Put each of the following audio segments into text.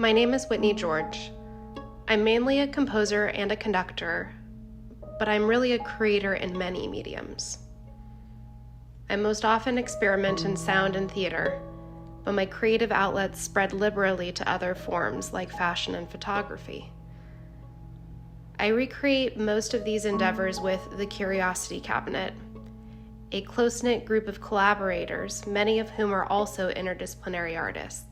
My name is Whitney George. I'm mainly a composer and a conductor, but I'm really a creator in many mediums. I most often experiment in sound and theater, but my creative outlets spread liberally to other forms like fashion and photography. I recreate most of these endeavors with the Curiosity Cabinet, a close-knit group of collaborators, many of whom are also interdisciplinary artists.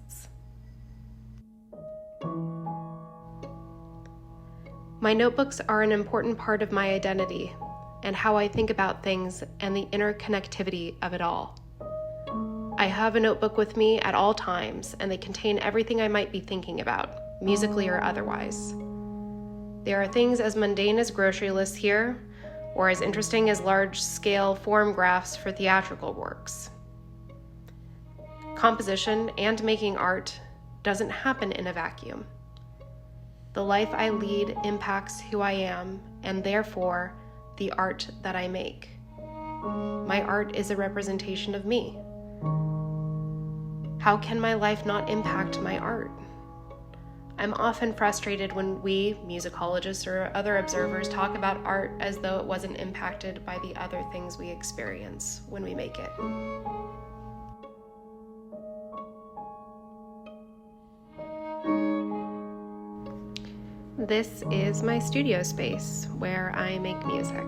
My notebooks are an important part of my identity and how I think about things and the interconnectivity of it all. I have a notebook with me at all times, and they contain everything I might be thinking about, musically or otherwise. There are things as mundane as grocery lists here, or as interesting as large-scale form graphs for theatrical works. Composition and making art doesn't happen in a vacuum. The life I lead impacts who I am, and therefore, the art that I make. My art is a representation of me. How can my life not impact my art? I'm often frustrated when we, musicologists or other observers, talk about art as though it wasn't impacted by the other things we experience when we make it. This is my studio space where I make music.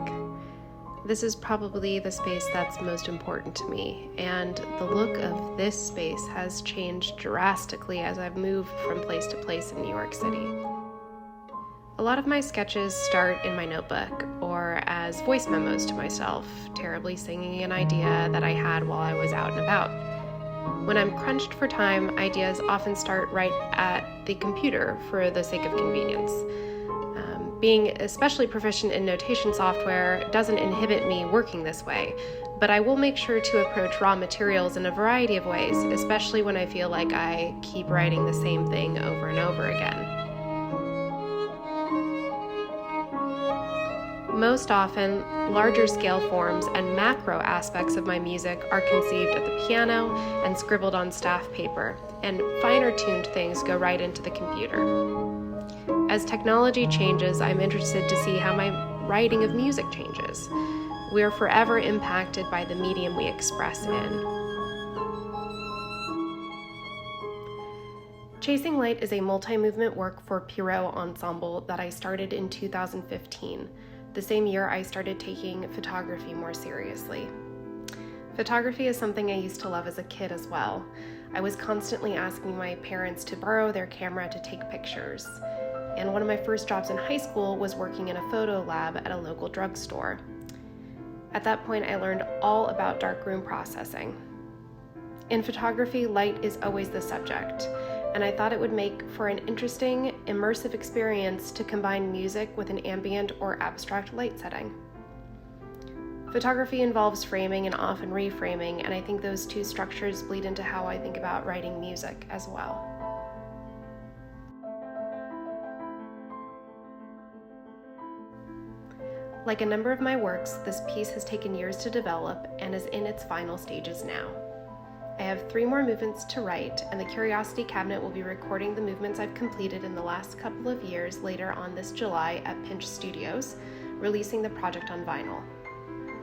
This is probably the space that's most important to me, and the look of this space has changed drastically as I've moved from place to place in New York City. A lot of my sketches start in my notebook or as voice memos to myself, terribly singing an idea that I had while I was out and about. When I'm crunched for time, ideas often start right at the computer for the sake of convenience. Being especially proficient in notation software doesn't inhibit me working this way, but I will make sure to approach raw materials in a variety of ways, especially when I feel like I keep writing the same thing over and over again. Most often, larger scale forms and macro aspects of my music are conceived at the piano and scribbled on staff paper, and finer tuned things go right into the computer. As technology changes, I'm interested to see how my writing of music changes. We are forever impacted by the medium we express in. Chasing Light is a multi-movement work for Pierrot ensemble that I started in 2015, the same year I started taking photography more seriously. Photography is something I used to love as a kid as well. I was constantly asking my parents to borrow their camera to take pictures. And one of my first jobs in high school was working in a photo lab at a local drugstore. At that point, I learned all about darkroom processing. In photography, light is always the subject, and I thought it would make for an interesting, immersive experience to combine music with an ambient or abstract light setting. Photography involves framing and often reframing, and I think those two structures bleed into how I think about writing music as well. Like a number of my works, this piece has taken years to develop and is in its final stages now. I have 3 more movements to write, and the Curiosity Cabinet will be recording the movements I've completed in the last couple of years later on this July at Pinch Studios, releasing the project on vinyl.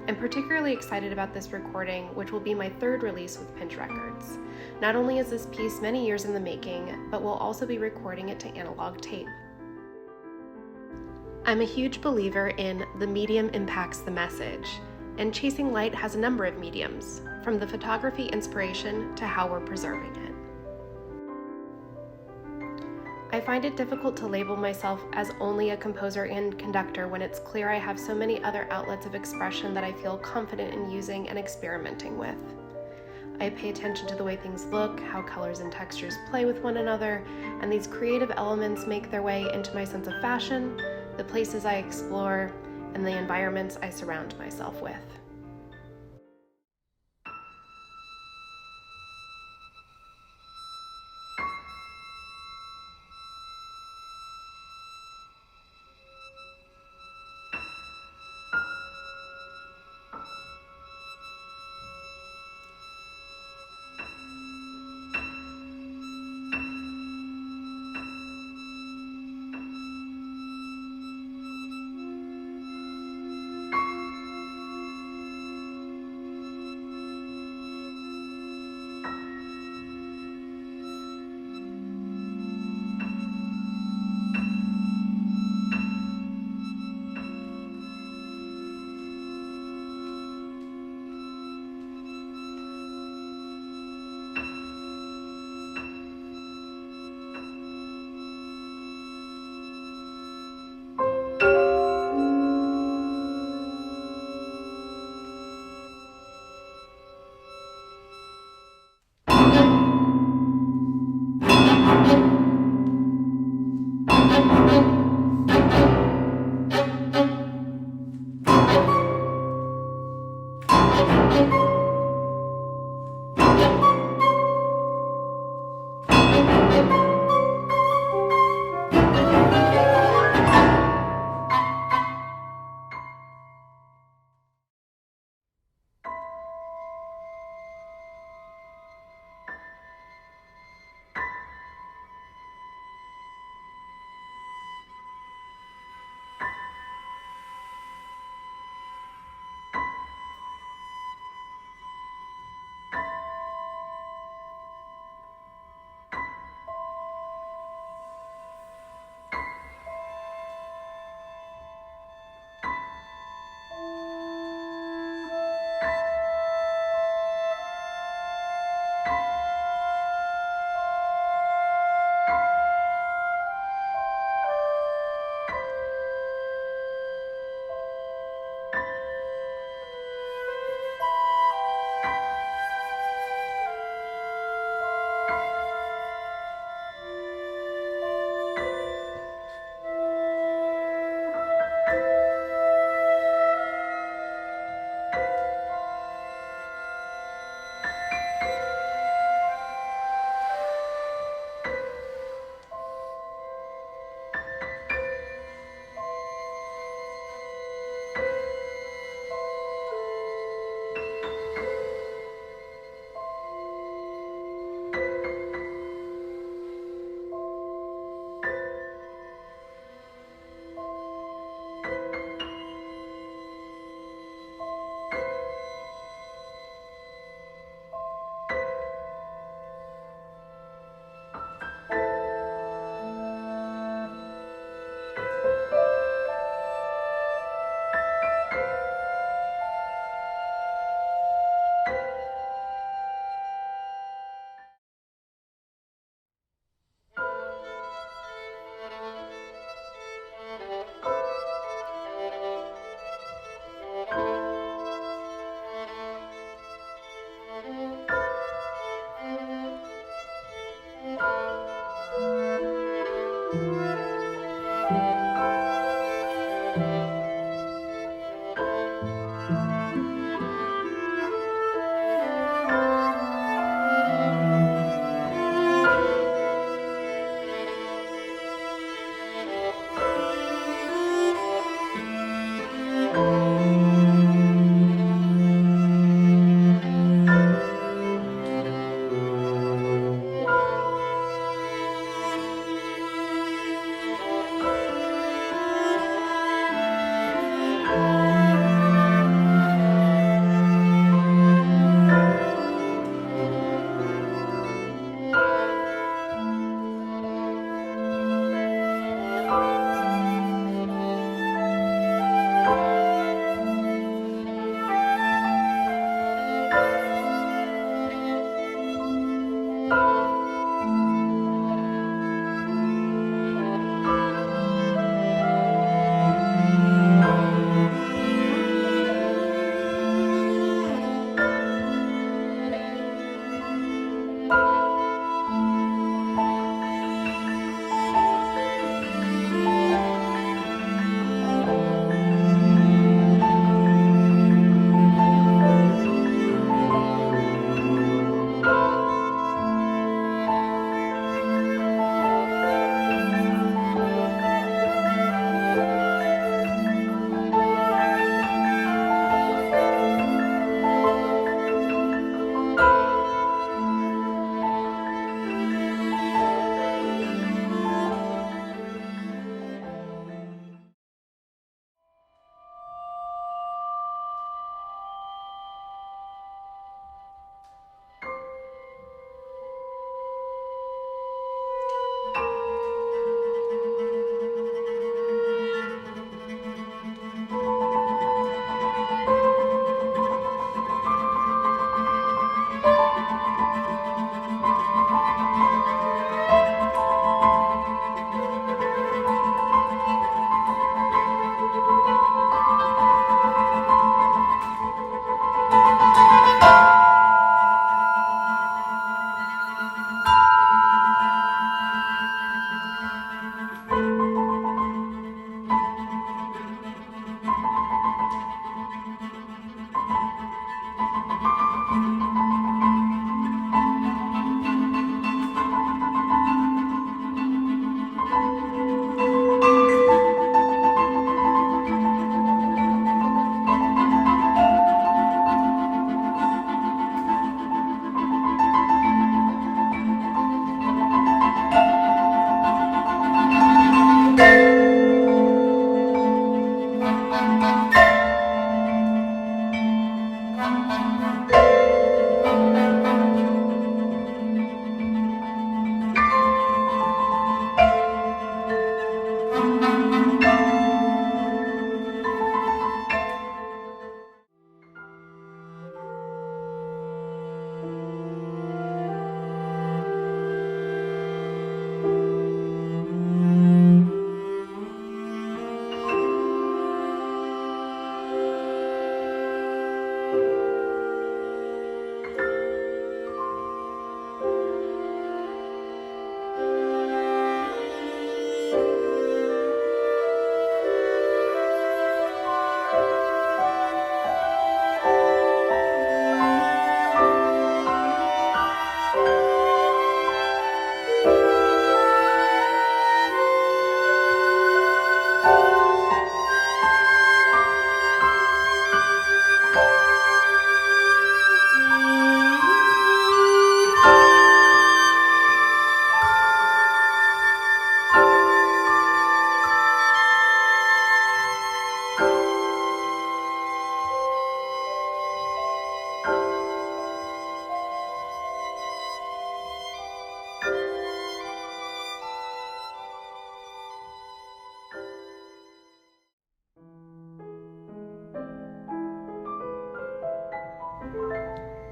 I'm particularly excited about this recording, which will be my 3rd release with Pinch Records. Not only is this piece many years in the making, but we'll also be recording it to analog tape. I'm a huge believer in the medium impacts the message, and Chasing Light has a number of mediums, from the photography inspiration to how we're preserving it. I find it difficult to label myself as only a composer and conductor when it's clear I have so many other outlets of expression that I feel confident in using and experimenting with. I pay attention to the way things look, how colors and textures play with one another, and these creative elements make their way into my sense of fashion, the places I explore, and the environments I surround myself with.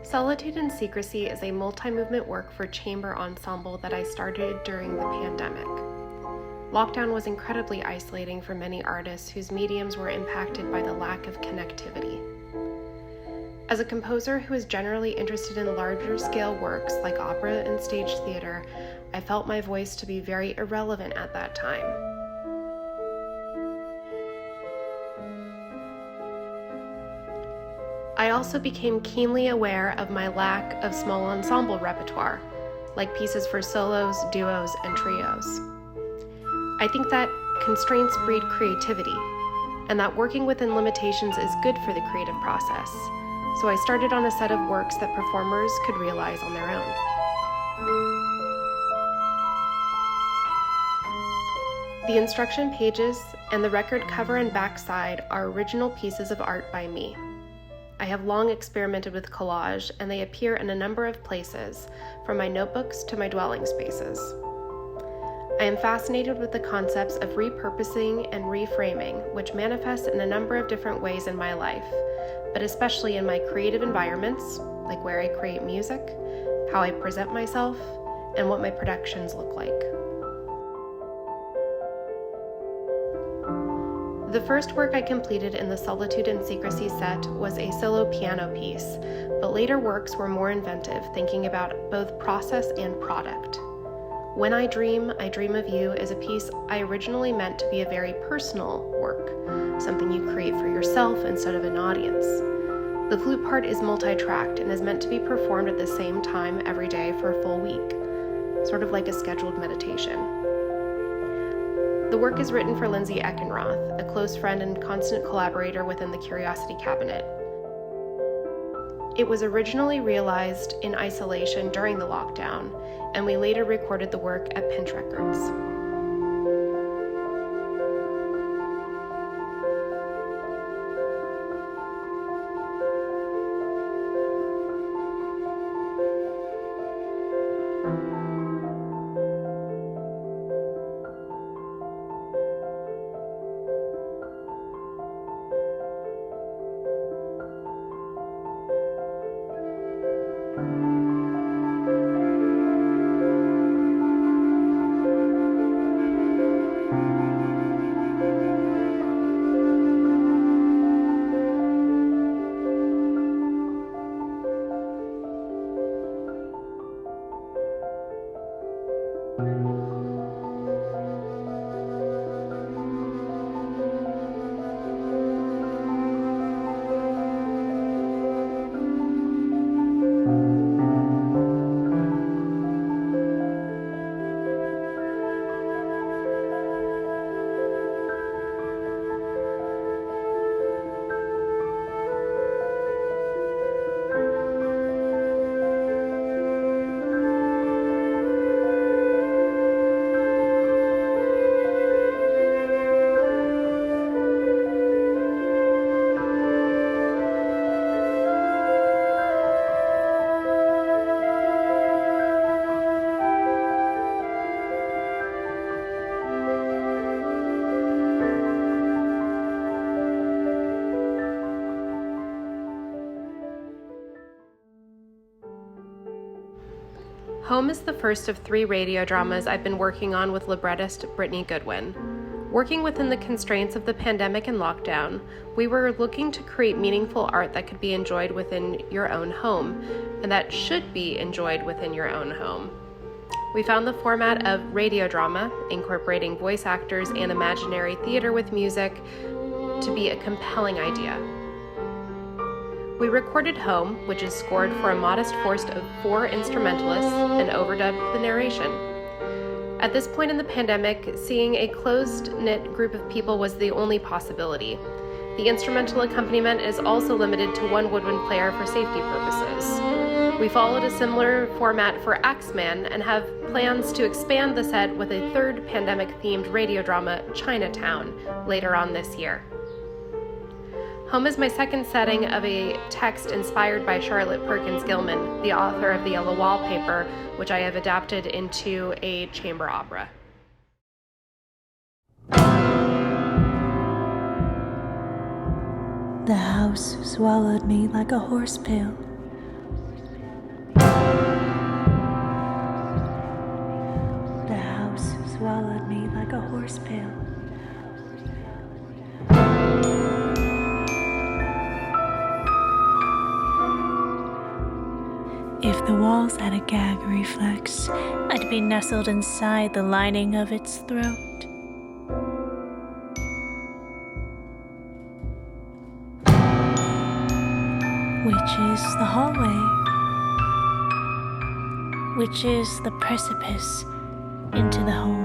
Solitude and Secrecy is a multi-movement work for chamber ensemble that I started during the pandemic. Lockdown was incredibly isolating for many artists whose mediums were impacted by the lack of connectivity. As a composer who is generally interested in larger scale works like opera and stage theater, I felt my voice to be very irrelevant at that time. I also became keenly aware of my lack of small ensemble repertoire, like pieces for solos, duos, and trios. I think that constraints breed creativity, and that working within limitations is good for the creative process, so I started on a set of works that performers could realize on their own. The instruction pages and the record cover and backside are original pieces of art by me. I have long experimented with collage, and they appear in a number of places, from my notebooks to my dwelling spaces. I am fascinated with the concepts of repurposing and reframing, which manifest in a number of different ways in my life, but especially in my creative environments, like where I create music, how I present myself, and what my productions look like. The first work I completed in the Solitude and Secrecy set was a solo piano piece, but later works were more inventive, thinking about both process and product. When I Dream of You is a piece I originally meant to be a very personal work, something you create for yourself instead of an audience. The flute part is multi-tracked and is meant to be performed at the same time every day for a full week, sort of like a scheduled meditation. The work is written for Lindsay Eckenroth, a close friend and constant collaborator within the Curiosity Cabinet. It was originally realized in isolation during the lockdown, and we later recorded the work at Pinch Records. Home is the first of 3 radio dramas I've been working on with librettist Brittany Goodwin. Working within the constraints of the pandemic and lockdown, we were looking to create meaningful art that could be enjoyed within your own home, and that should be enjoyed within your own home. We found the format of radio drama, incorporating voice actors and imaginary theater with music, to be a compelling idea. We recorded Home, which is scored for a modest force of 4 instrumentalists and overdubbed the narration. At this point in the pandemic, seeing a closed-knit group of people was the only possibility. The instrumental accompaniment is also limited to 1 woodwind player for safety purposes. We followed a similar format for AXEMAN and have plans to expand the set with a 3rd pandemic-themed radio drama, Chinatown, later on this year. Home is my 2nd setting of a text inspired by Charlotte Perkins Gilman, the author of The Yellow Wallpaper, which I have adapted into a chamber opera. The house swallowed me like a horse pail. If the walls had a gag reflex, I'd be nestled inside the lining of its throat. Which is the hallway? Which is the precipice into the home?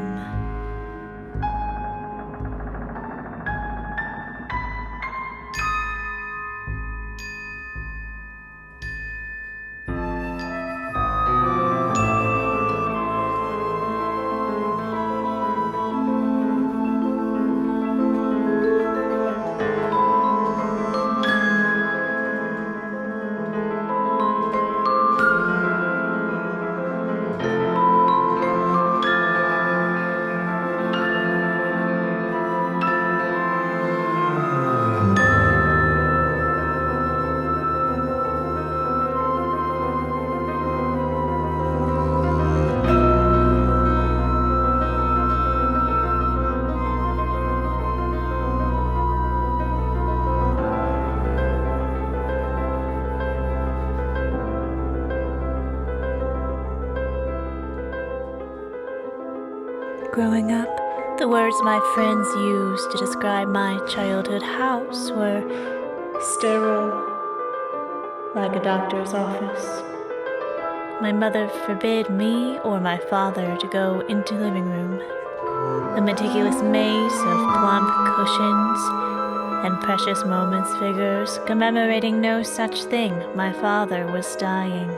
Growing up, the words my friends used to describe my childhood house were sterile, like a doctor's office. My mother forbid me or my father to go into the living room. A meticulous maze of plump cushions and precious moments figures commemorating no such thing. My father was dying.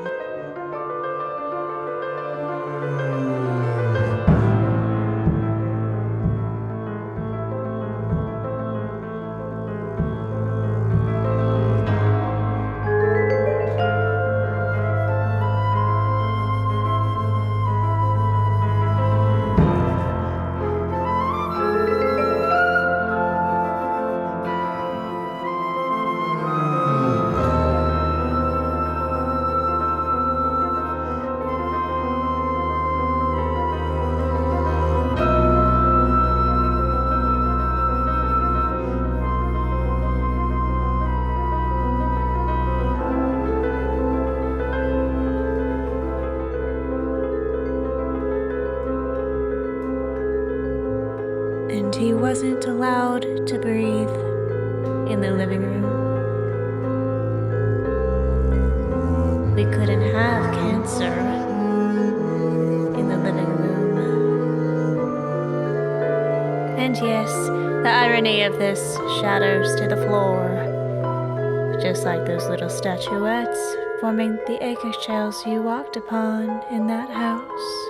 And he wasn't allowed to breathe in the living room. We couldn't have cancer in the living room. And yes, the irony of this shatters to the floor, just like those little statuettes forming the eggshells you walked upon in that house.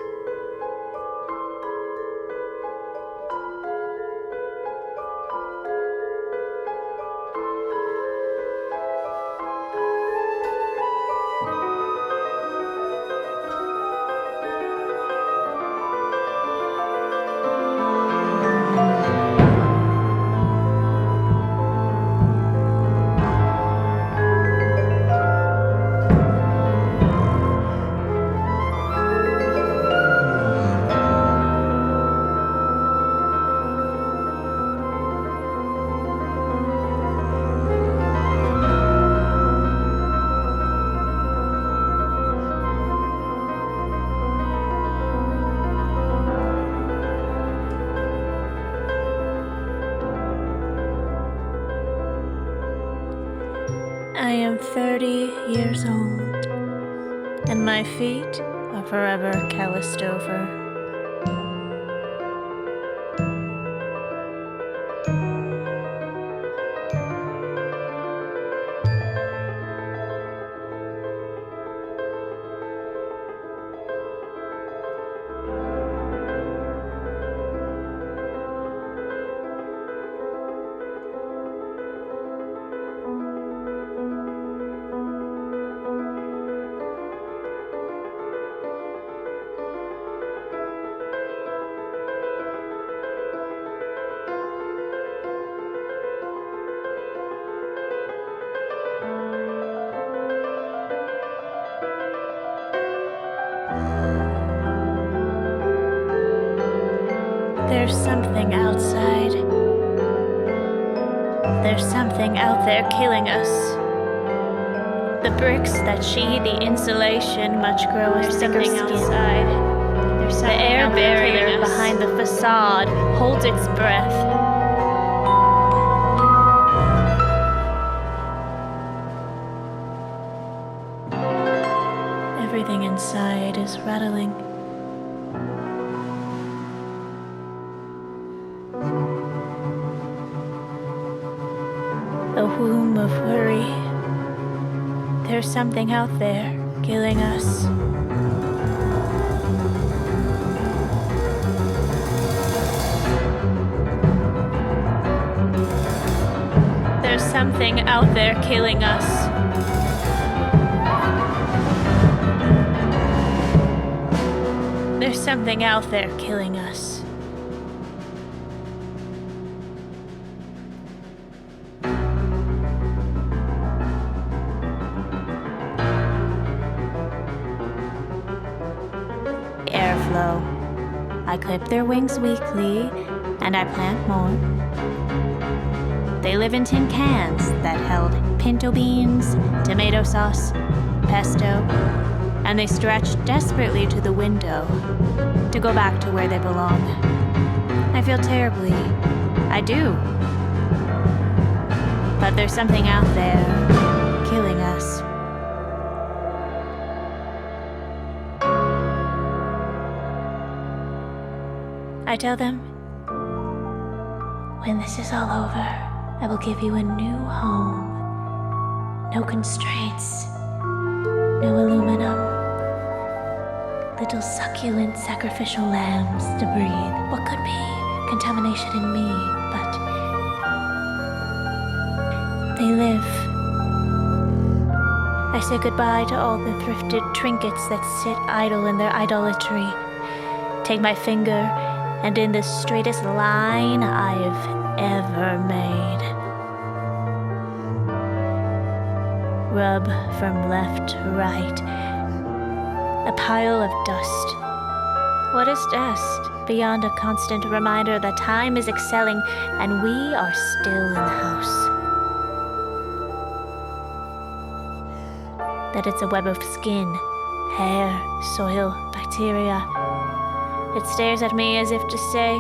I am 30 years old, and my feet are forever calloused over. There's something outside. There's something out there killing us. The bricks that sheathe the insulation much grow a thicker skin. Outside. The air barrier behind the facade holds its breath. Everything inside is rattling. A womb of worry. There's something out there killing us. There's something out there killing us. There's something out there killing us. Airflow. I clip their wings weekly, and I plant more. They live in tin cans that held pinto beans, tomato sauce, pesto, and they stretch desperately to the window to go back to where they belong. I feel terribly. I do. But there's something out there killing us. I tell them, when this is all over, I will give you a new home. No constraints, no aluminum. Little succulent sacrificial lambs to breathe. What could be contamination in me, but they live. I say goodbye to all the thrifted trinkets that sit idle in their idolatry. Take my finger, and in the straightest line I've ever made, rub from left to right, a pile of dust. What is dust beyond a constant reminder that time is excelling and we are still in the house? That it's a web of skin, hair, soil, bacteria. It stares at me as if to say,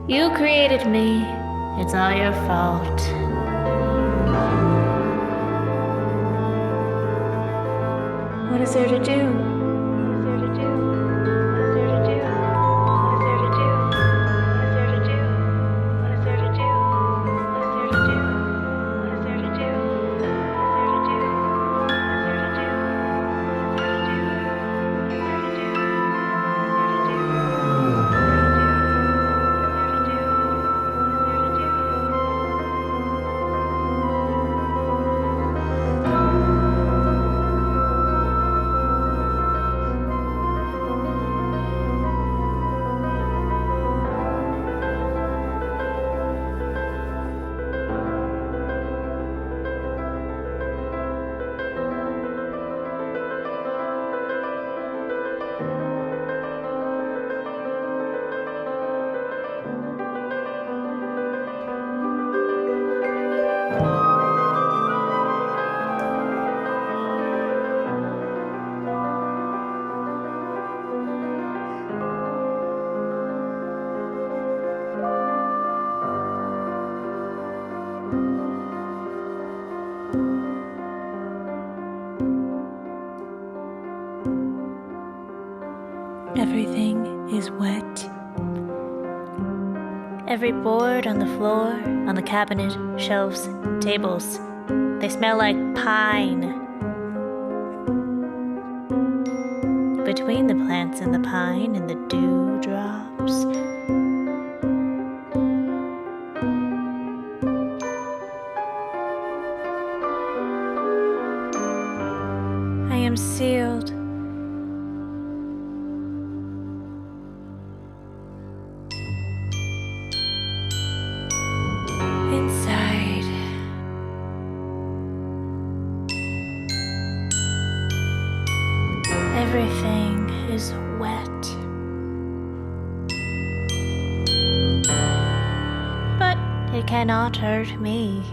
you created me, it's all your fault. What is there to do? Everything is wet. Every board on the floor, on the cabinet, shelves, tables, they smell like pine. Between the plants and the pine and the dewdrops, I am sealed. Inside. Everything is wet. But it cannot hurt me.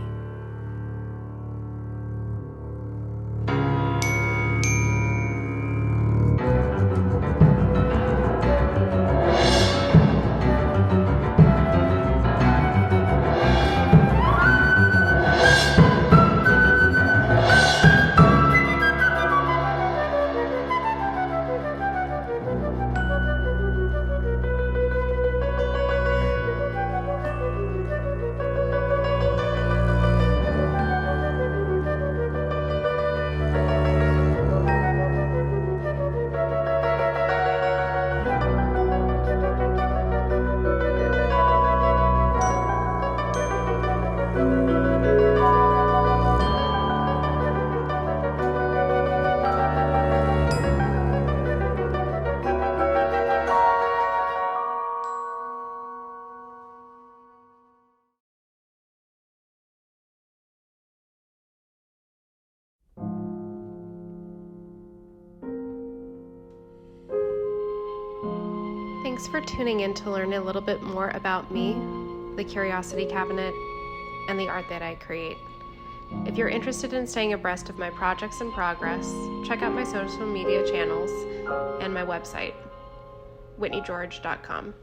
Thanks for tuning in to learn a little bit more about me, the Curiosity Cabinet, and the art that I create. If you're interested in staying abreast of my projects in progress, check out my social media channels and my website, whitneygeorge.com.